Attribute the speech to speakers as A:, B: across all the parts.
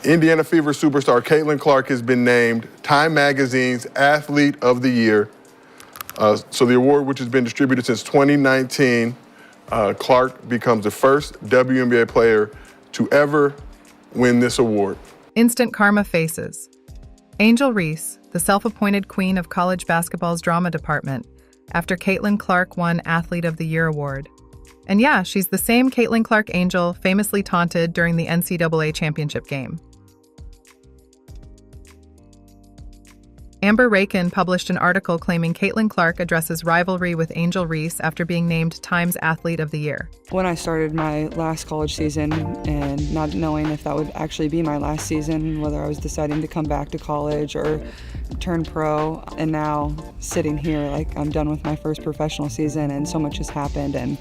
A: Indiana Fever superstar Caitlin Clark has been named Time Magazine's Athlete of the Year. So the award, which has been distributed since 2019, Clark becomes the first WNBA player to ever win this award.
B: Instant karma faces. Angel Reese, the self-appointed queen of college basketball's drama department, after Caitlin Clark won Athlete of the Year award. And yeah, she's the same Caitlin Clark Angel famously taunted during the NCAA championship game. Amber Rakin published an article claiming Caitlin Clark addresses rivalry with Angel Reese after being named Time's Athlete of the Year.
C: When I started my last college season and not knowing if that would actually be my last season, whether I was deciding to come back to college or turn pro, and now sitting here like I'm done with my first professional season and so much has happened, and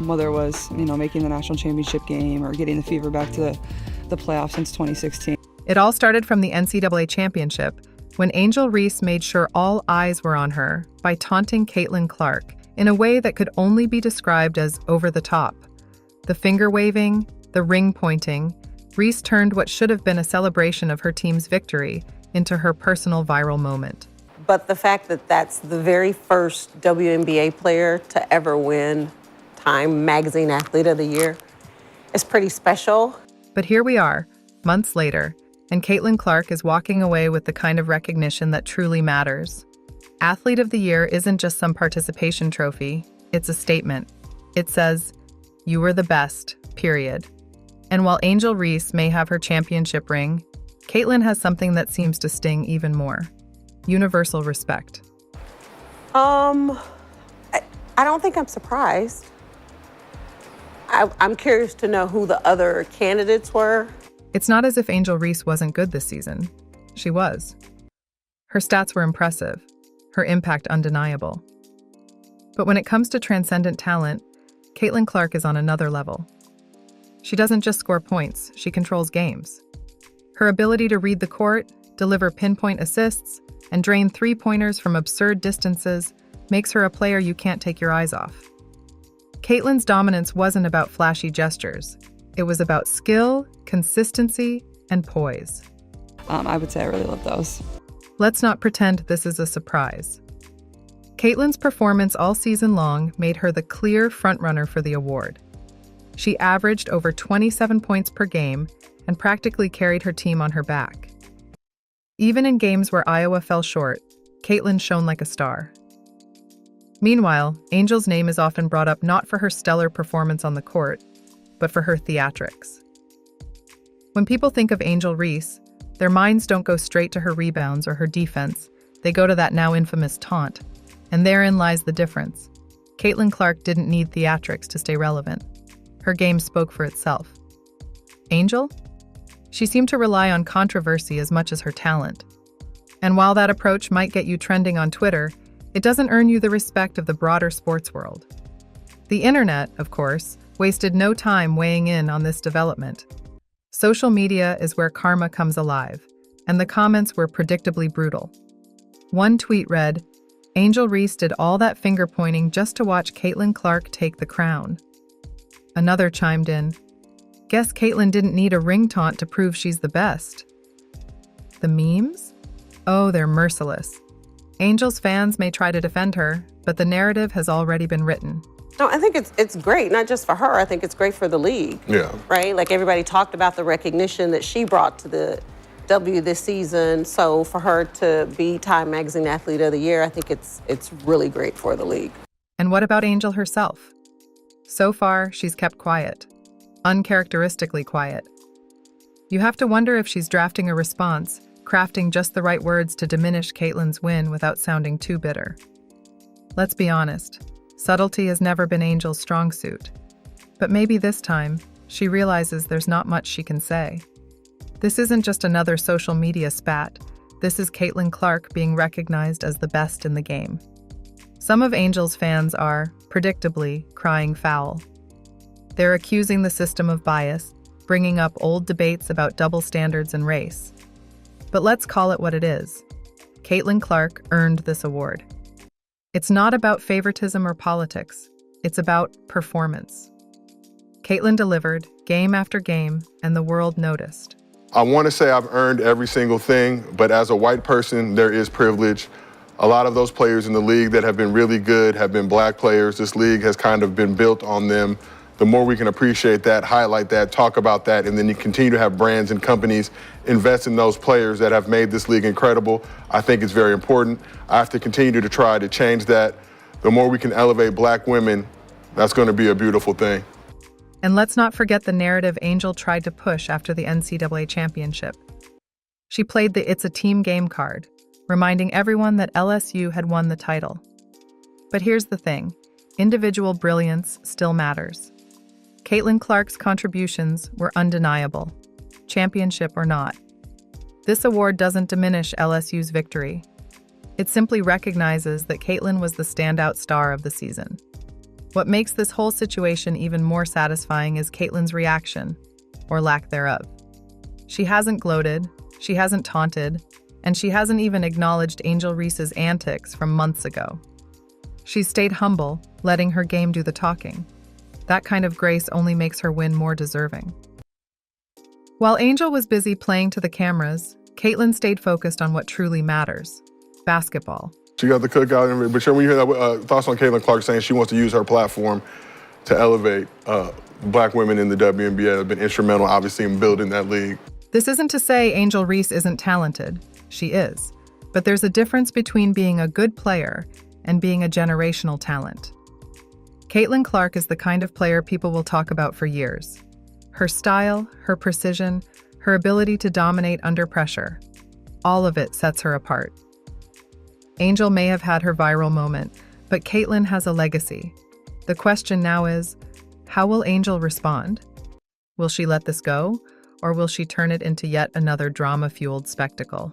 C: whether it was making the national championship game or getting the Fever back to the playoffs since 2016.
B: It all started from the NCAA championship, when Angel Reese made sure all eyes were on her by taunting Caitlin Clark in a way that could only be described as over the top. The finger waving, the ring pointing, Reese turned what should have been a celebration of her team's victory into her personal viral moment.
D: But the fact that that's the very first WNBA player to ever win Time Magazine Athlete of the Year is pretty special.
B: But here we are, months later, and Caitlin Clark is walking away with the kind of recognition that truly matters. Athlete of the Year isn't just some participation trophy, it's a statement. It says, "You were the best, period." And while Angel Reese may have her championship ring, Caitlin has something that seems to sting even more: universal respect.
D: I don't think I'm surprised. I'm curious to know who the other candidates were.
B: It's not as if Angel Reese wasn't good this season. She was. Her stats were impressive, her impact undeniable. But when it comes to transcendent talent, Caitlin Clark is on another level. She doesn't just score points, she controls games. Her ability to read the court, deliver pinpoint assists, and drain three-pointers from absurd distances makes her a player you can't take your eyes off. Caitlin's dominance wasn't about flashy gestures. It was about skill, consistency, and poise.
C: I would say I really love those.
B: Let's not pretend this is a surprise. Caitlin's performance all season long made her the clear frontrunner for the award. She averaged over 27 points per game and practically carried her team on her back. Even in games where Iowa fell short, Caitlin shone like a star. Meanwhile, Angel's name is often brought up not for her stellar performance on the court, but for her theatrics. When people think of Angel Reese, their minds don't go straight to her rebounds or her defense. They go to that now infamous taunt. And therein lies the difference. Caitlin Clark didn't need theatrics to stay relevant. Her game spoke for itself. Angel? She seemed to rely on controversy as much as her talent. And while that approach might get you trending on Twitter, it doesn't earn you the respect of the broader sports world. The internet, of course, wasted no time weighing in on this development. Social media is where karma comes alive, and the comments were predictably brutal. One tweet read, "Angel Reese did all that finger-pointing just to watch Caitlin Clark take the crown." Another chimed in, "Guess Caitlin didn't need a ring taunt to prove she's the best." The memes? Oh, they're merciless. Angel's fans may try to defend her, but the narrative has already been written.
D: No, I think it's great, not just for her. I think it's great for the league.
A: Yeah.
D: Right? Like everybody talked about the recognition that she brought to the W this season. So for her to be Time Magazine Athlete of the Year, I think it's really great for the league.
B: And what about Angel herself? So far, she's kept quiet. Uncharacteristically quiet. You have to wonder if she's drafting a response, crafting just the right words to diminish Caitlin's win without sounding too bitter. Let's be honest. Subtlety has never been Angel's strong suit. But maybe this time, she realizes there's not much she can say. This isn't just another social media spat. This is Caitlin Clark being recognized as the best in the game. Some of Angel's fans are, predictably, crying foul. They're accusing the system of bias, bringing up old debates about double standards and race. But let's call it what it is. Caitlin Clark earned this award. It's not about favoritism or politics. It's about performance. Caitlin delivered, game after game, and the world noticed.
A: I want to say I've earned every single thing, but as a white person, there is privilege. A lot of those players in the league that have been really good have been black players. This league has kind of been built on them. The more we can appreciate that, highlight that, talk about that, and then you continue to have brands and companies invest in those players that have made this league incredible, I think it's very important. I have to continue to try to change that. The more we can elevate black women, that's going to be a beautiful thing.
B: And let's not forget the narrative Angel tried to push after the NCAA championship. She played the "it's a team game" card, reminding everyone that LSU had won the title. But here's the thing, individual brilliance still matters. Caitlin Clark's contributions were undeniable, championship or not. This award doesn't diminish LSU's victory. It simply recognizes that Caitlin was the standout star of the season. What makes this whole situation even more satisfying is Caitlin's reaction, or lack thereof. She hasn't gloated, she hasn't taunted, and she hasn't even acknowledged Angel Reese's antics from months ago. She's stayed humble, letting her game do the talking. That kind of grace only makes her win more deserving. While Angel was busy playing to the cameras, Caitlin stayed focused on what truly matters: basketball.
A: She got the cookout, but when you hear that, thoughts on Caitlin Clark saying she wants to use her platform to elevate black women in the WNBA have been instrumental, obviously, in building that league.
B: This isn't to say Angel Reese isn't talented. She is. But there's a difference between being a good player and being a generational talent. Caitlin Clark is the kind of player people will talk about for years. Her style, her precision, her ability to dominate under pressure, all of it sets her apart. Angel may have had her viral moment, but Caitlin has a legacy. The question now is, how will Angel respond? Will she let this go, or will she turn it into yet another drama-fueled spectacle?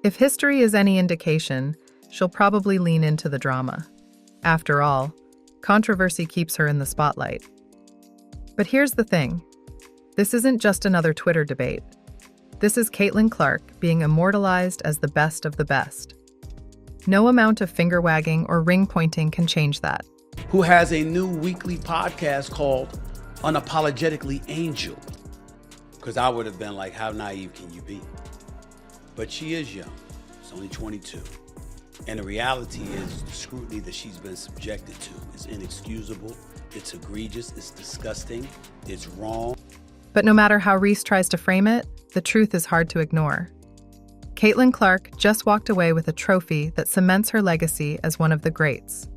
B: If history is any indication, she'll probably lean into the drama. After all, controversy keeps her in the spotlight. But here's the thing. This isn't just another Twitter debate. This is Caitlin Clark being immortalized as the best of the best. No amount of finger-wagging or ring-pointing can change that.
E: Who has a new weekly podcast called Unapologetically Angel. Because I would have been like, how naive can you be? But she is young. She's only 22. And the reality is the scrutiny that she's been subjected to is inexcusable, it's egregious, it's disgusting, it's wrong.
B: But no matter how Reese tries to frame it, the truth is hard to ignore. Caitlin Clark just walked away with a trophy that cements her legacy as one of the greats.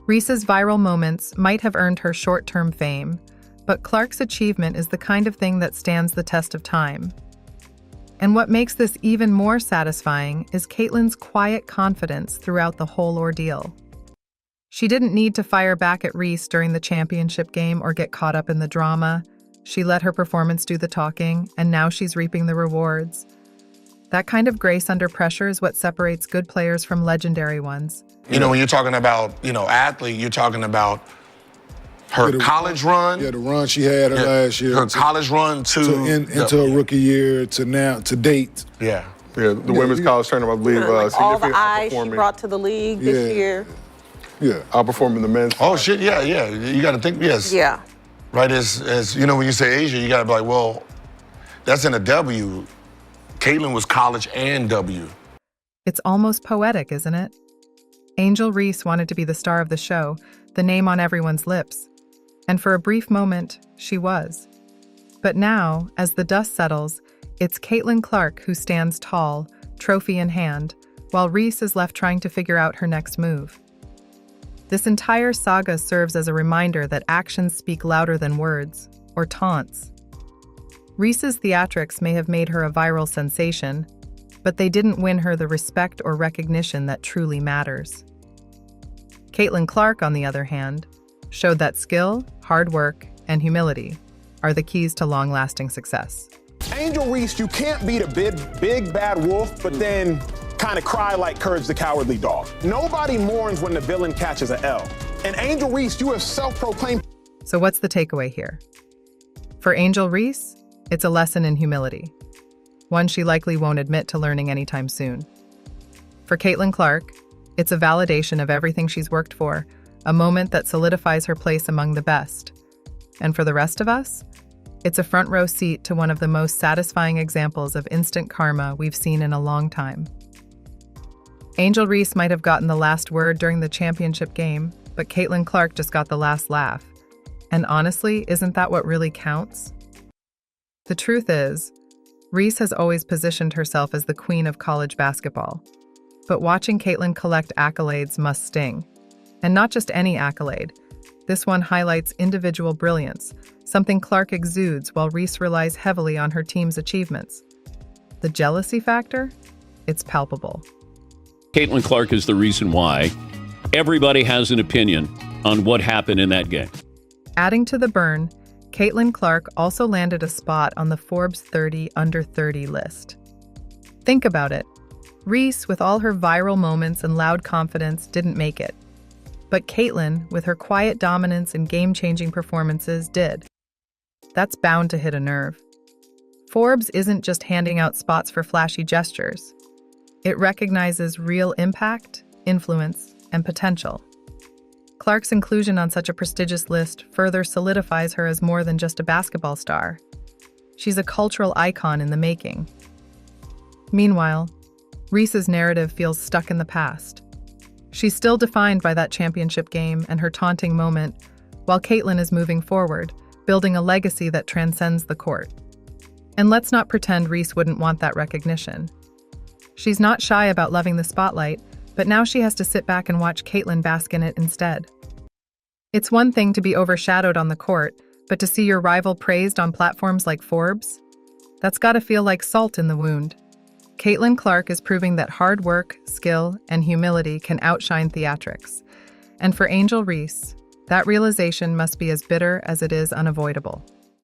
B: Reese's viral moments might have earned her short-term fame, but Clark's achievement is the kind of thing that stands the test of time. And what makes this even more satisfying is Caitlin's quiet confidence throughout the whole ordeal. She didn't need to fire back at Reese during the championship game or get caught up in the drama. She let her performance do the talking, and now she's reaping the rewards. That kind of grace under pressure is what separates good players from legendary ones.
F: You know, when you're talking about, athlete, you're talking about her college run.
G: Yeah, the run she had last year.
F: Her college run
G: into a rookie year to now, to date.
F: Yeah.
A: Yeah, the women's college tournament, I believe,
D: all the
A: significant
D: eyes she
A: outperforming.
D: brought to the league this year.
G: Yeah.
A: Outperforming the men's.
F: Oh, shit, yeah. You got to think, yes.
D: Yeah.
F: Right, as you know, when you say Asia, you got to be like, well, that's in a W. Caitlin was college and W.
B: It's almost poetic, isn't it? Angel Reese wanted to be the star of the show, the name on everyone's lips. And for a brief moment, she was. But now, as the dust settles, it's Caitlin Clark who stands tall, trophy in hand, while Reese is left trying to figure out her next move. This entire saga serves as a reminder that actions speak louder than words, or taunts. Reese's theatrics may have made her a viral sensation, but they didn't win her the respect or recognition that truly matters. Caitlin Clark, on the other hand, showed that skill, hard work, and humility are the keys to long-lasting success.
H: Angel Reese, you can't beat a big bad wolf, but then kind of cry like Courage the Cowardly Dog. Nobody mourns when the villain catches an L. And Angel Reese, you have self-proclaimed.
B: So what's the takeaway here? For Angel Reese, it's a lesson in humility, one she likely won't admit to learning anytime soon. For Caitlin Clark, it's a validation of everything she's worked for, a moment that solidifies her place among the best. And for the rest of us, it's a front row seat to one of the most satisfying examples of instant karma we've seen in a long time. Angel Reese might have gotten the last word during the championship game, but Caitlin Clark just got the last laugh. And honestly, isn't that what really counts? The truth is, Reese has always positioned herself as the queen of college basketball. But watching Caitlin collect accolades must sting. And not just any accolade. This one highlights individual brilliance, something Clark exudes while Reese relies heavily on her team's achievements. The jealousy factor? It's palpable.
I: Caitlin Clark is the reason why everybody has an opinion on what happened in that game.
B: Adding to the burn, Caitlin Clark also landed a spot on the Forbes 30 Under 30 list. Think about it. Reese, with all her viral moments and loud confidence, didn't make it. But Caitlin, with her quiet dominance and game-changing performances, did. That's bound to hit a nerve. Forbes isn't just handing out spots for flashy gestures. It recognizes real impact, influence, and potential. Clark's inclusion on such a prestigious list further solidifies her as more than just a basketball star. She's a cultural icon in the making. Meanwhile, Reese's narrative feels stuck in the past. She's still defined by that championship game and her taunting moment, while Caitlin is moving forward, building a legacy that transcends the court. And let's not pretend Reese wouldn't want that recognition. She's not shy about loving the spotlight, but now she has to sit back and watch Caitlin bask in it instead. It's one thing to be overshadowed on the court, but to see your rival praised on platforms like Forbes? That's gotta feel like salt in the wound. Caitlin Clark is proving that hard work, skill, and humility can outshine theatrics. And for Angel Reese, that realization must be as bitter as it is unavoidable.